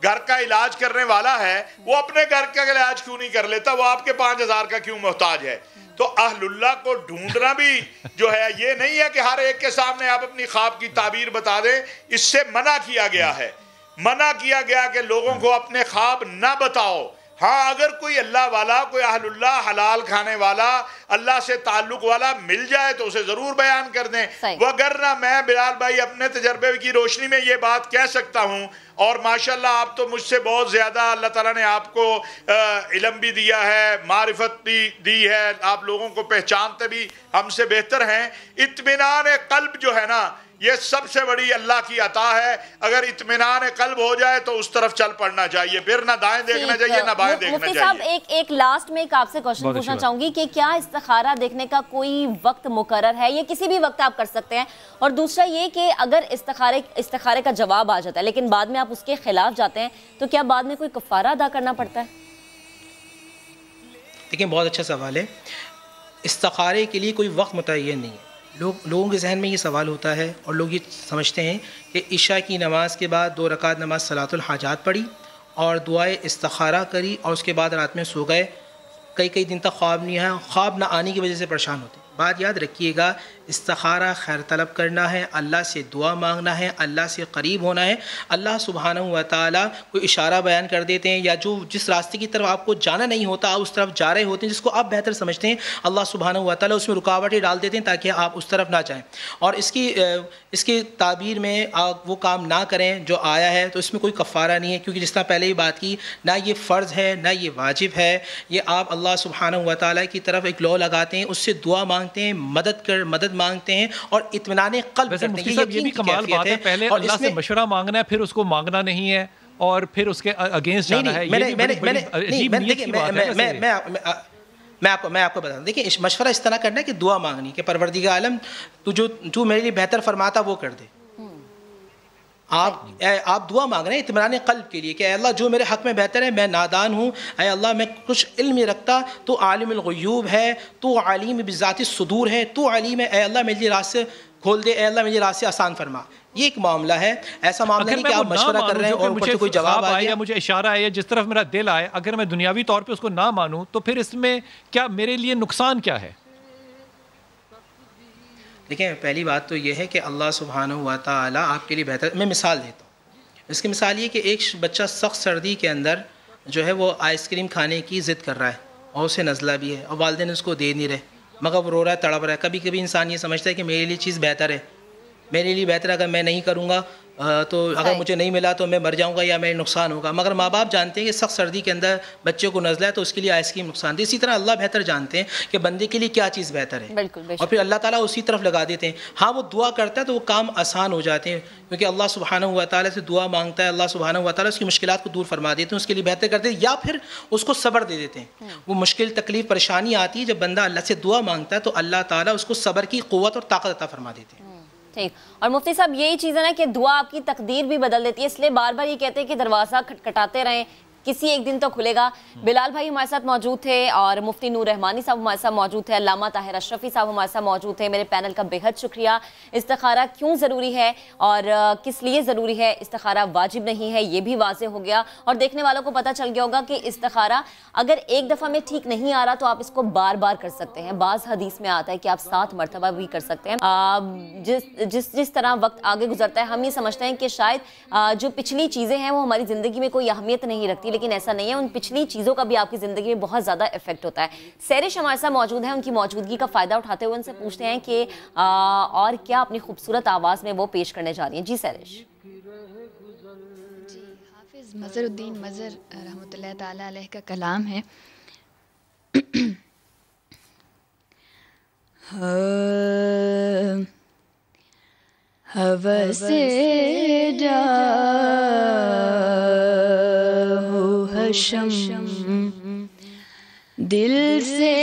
گھر کا علاج کرنے والا ہے، وہ اپنے گھر کا علاج کیوں نہیں کر لیتا؟ وہ آپ کے 5,000 کا کیوں محتاج ہے؟ تو اہل اللہ کو ڈھونڈنا بھی جو ہے یہ نہیں ہے کہ ہر ایک کے سامنے آپ اپنی خواب کی تعبیر بتا دیں. اس سے منع کیا گیا ہے، منع کیا گیا کہ لوگوں کو اپنے خواب نہ بتاؤ. ہاں اگر کوئی اللہ والا، کوئی اہل اللہ حلال کھانے والا، اللہ سے تعلق والا مل جائے تو اسے ضرور بیان کر دیں. وگرنہ میں بلال بھائی اپنے تجربے کی روشنی میں یہ بات کہہ سکتا ہوں، اور ماشاءاللہ آپ تو مجھ سے بہت زیادہ اللہ تعالیٰ نے آپ کو علم بھی دیا ہے، معرفت بھی دی ہے، آپ لوگوں کو پہچانتے بھی ہم سے بہتر ہیں. اطمینان قلب جو ہے نا، یہ سب سے بڑی اللہ کی عطا ہے. اگر اطمینان قلب ہو جائے تو اس طرف چل پڑنا چاہیے، پھر نہ دائیں دیکھنا چاہیے نہ بائیں دیکھنا چاہیے. مفتی صاحب ایک لاسٹ میں ایک آپ سے کوشچن پوچھنا چاہوں گی کہ کیا استخارہ دیکھنے کا کوئی وقت مقرر ہے؟ یہ کسی بھی وقت آپ کر سکتے ہیں. اور دوسرا یہ کہ اگر استخارے کا جواب آ جاتا ہے لیکن بعد میں آپ اس کے خلاف جاتے ہیں تو کیا بعد میں کوئی کفارہ ادا کرنا پڑتا ہے؟ دیکھیں بہت اچھا سوال ہے. استخارے کے لیے کوئی وقت متعین نہیں ہے. لوگوں کے ذہن میں یہ سوال ہوتا ہے اور لوگ یہ سمجھتے ہیں کہ عشاء کی نماز کے بعد 2 رکعت نماز صلاۃ الحاجات پڑھی اور دعائے استخارہ کری اور اس کے بعد رات میں سو گئے، کئی دن تک خواب نہیں آیا، خواب نہ آنے کی وجہ سے پریشان ہوتے ہیں. بات یاد رکھیے گا، استخارہ خیر طلب کرنا ہے، اللہ سے دعا مانگنا ہے، اللہ سے قریب ہونا ہے. اللہ سبحانہ و تعالیٰ کوئی اشارہ بیان کر دیتے ہیں یا جس راستے کی طرف آپ کو جانا نہیں ہوتا آپ اس طرف جا رہے ہوتے ہیں، جس کو آپ بہتر سمجھتے ہیں، اللہ سبحانہ و تعالیٰ اس میں رکاوٹیں ڈال دیتے ہیں تاکہ آپ اس طرف نہ جائیں. اور اس کی تعبیر میں آپ وہ کام نہ کریں جو آیا ہے تو اس میں کوئی کفارہ نہیں ہے، کیونکہ جس طرح پہلے ہی بات کی، نہ یہ فرض ہے نہ یہ واجب ہے. یہ آپ اللہ سبحانہ و تعالیٰ کی طرف ایک لو لگاتے ہیں، اس سے دعا مانگتے ہیں، مدد مانگتے ہیں اور اطمینان قلب کرتے ہیں. یہ بھی کمال بات ہے، پہلے اللہ سے مشورہ مانگنا ہے، پھر اس کو مانگنا نہیں ہے اور پھر اس کے اگینسٹ جانا ہے. میں آپ کو بتا دوں، دیکھیں مشورہ اس طرح کرنا ہے کہ دعا مانگنی کہ پروردگار عالم تو میرے لیے بہتر فرماتا وہ کر دے. آپ دعا مانگ رہے ہیں اطمینان قلب کے لیے کہ اے اللہ جو میرے حق میں بہتر ہے، میں نادان ہوں، اے اللہ میں کچھ علم نہیں رکھتا، تو عالم الغیوب ہے، تو علیم بذات الصدور ہے، تو علیم ہے، اے اللہ میرے لیے راستے کھول دے، اے اللہ میرے راستے آسان فرما. یہ ایک معاملہ ہے، ایسا معاملہ نہیں کہ آپ مشورہ کر رہے ہیں اور اوپر سے کوئی جواب آ گیا، مجھے اشارہ آیا جس طرف میرا دل آئے، اگر میں دنیاوی طور پہ اس کو نہ مانوں تو پھر اس میں کیا میرے لیے نقصان کیا ہے؟ دیکھیں پہلی بات تو یہ ہے کہ اللہ سبحانہ و تعالیٰ آپ کے لیے بہتر. میں مثال دیتا ہوں. اس کی مثال یہ کہ ایک بچہ سخت سردی کے اندر جو ہے وہ آئس کریم کھانے کی ضد کر رہا ہے اور اسے نزلہ بھی ہے اور والدین اس کو دے نہیں رہے، مگر وہ رو رہا ہے، تڑپ رہا ہے. کبھی کبھی انسان یہ سمجھتا ہے کہ میرے لیے چیز بہتر ہے، میرے لیے بہتر ہے، اگر میں نہیں کروں گا تو اگر مجھے نہیں ملا تو میں مر جاؤں گا یا میرے نقصان ہوگا. مگر ماں باپ جانتے ہیں کہ سخت سردی کے اندر بچے کو نزلہ ہے تو اس کے لیے آئس کریم نقصان دہ. اسی طرح اللہ بہتر جانتے ہیں کہ بندے کے لیے کیا چیز بہتر ہے، اور پھر اللہ تعالیٰ اسی طرف لگا دیتے ہیں. ہاں وہ دعا کرتا ہے تو وہ کام آسان ہو جاتے ہیں، کیونکہ اللہ سبحانہ و تعالیٰ سے دعا مانگتا ہے، اللہ سبحانہ و تعالیٰ اس کی مشکلات کو دور فرما دیتے ہیں، اس کے لیے بہتر کرتے ہیں، یا پھر اس کو صبر دے دیتے ہیں. وہ مشکل تکلیف پریشانی آتی ہے، جب بندہ اللہ سے دعا مانگتا ہے تو اللہ تعالیٰ اس کو صبر کی قوت اور طاقت عطا فرما دیتے ہیں. ٹھیک. اور مفتی صاحب یہی چیز ہے نا کہ دعا آپ کی تقدیر بھی بدل دیتی ہے، اس لیے بار بار یہ کہتے ہیں کہ دروازہ کھٹکھٹاتے رہیں، کسی ایک دن تو کھلے گا. بلال بھائی ہمارے ساتھ موجود تھے اور مفتی نور رحمانی صاحب ہمارے ساتھ موجود تھے، علامہ طاہر اشرفی صاحب ہمارے ساتھ موجود تھے. میرے پینل کا بہت شکریہ. استخارہ کیوں ضروری ہے اور کس لیے ضروری ہے، استخارہ واجب نہیں ہے، یہ بھی واضح ہو گیا اور دیکھنے والوں کو پتہ چل گیا ہوگا کہ استخارہ اگر ایک دفعہ میں ٹھیک نہیں آ رہا تو آپ اس کو بار بار کر سکتے ہیں. بعض حدیث میں آتا ہے کہ آپ 7 مرتبہ بھی کر سکتے ہیں. جس طرح وقت آگے گزرتا ہے ہم یہ سمجھتے ہیں کہ شاید جو پچھلی چیزیں ہیں وہ ہماری زندگی میں کوئی اہمیت نہیں رکھتی، لیکن ایسا نہیں ہے. ان پچھلی چیزوں کا بھی آپ کی زندگی میں بہت زیادہ افیکٹ ہوتا ہے. سیرش ہمارے ساتھ موجود ہیں، ان کی موجودگی کا فائدہ اٹھاتے ہوئے ان سے پوچھتے ہیں کہ اور کیا اپنی خوبصورت آواز میں وہ پیش کرنے جا رہی ہیں. جی سیرش. جی حافظ مظہر الدین مظہر رحمۃ اللہ تعالیٰ علیہ کا کلام ہے. ہوس جا حشم دل سے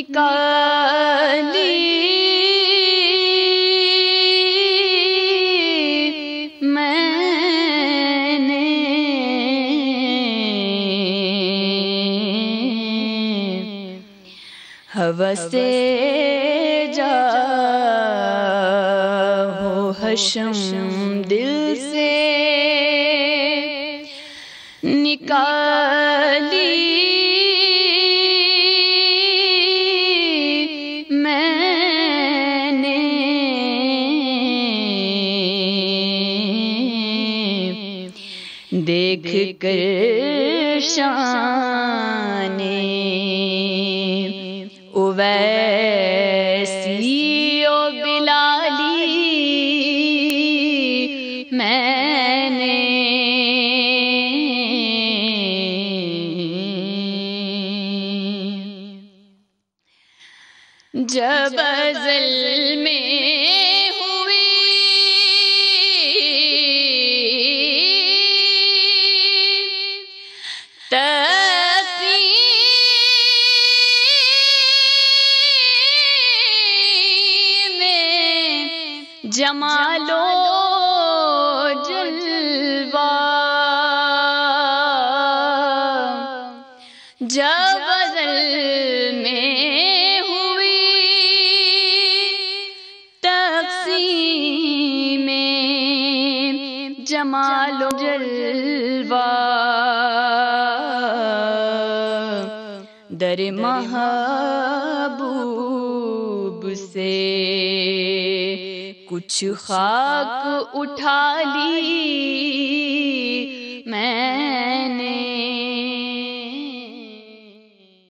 نکالی میں نے ہوس سے جا ہو حشم دل سے نکالی میں نے دیکھ کر شان اویسی و بلالی میں نے جب ازل میں ہوئی تقسیم جمال و جلوہ جب ازل میں جمال و جلوہ در محبوب سے کچھ خاک اٹھا لی میں نے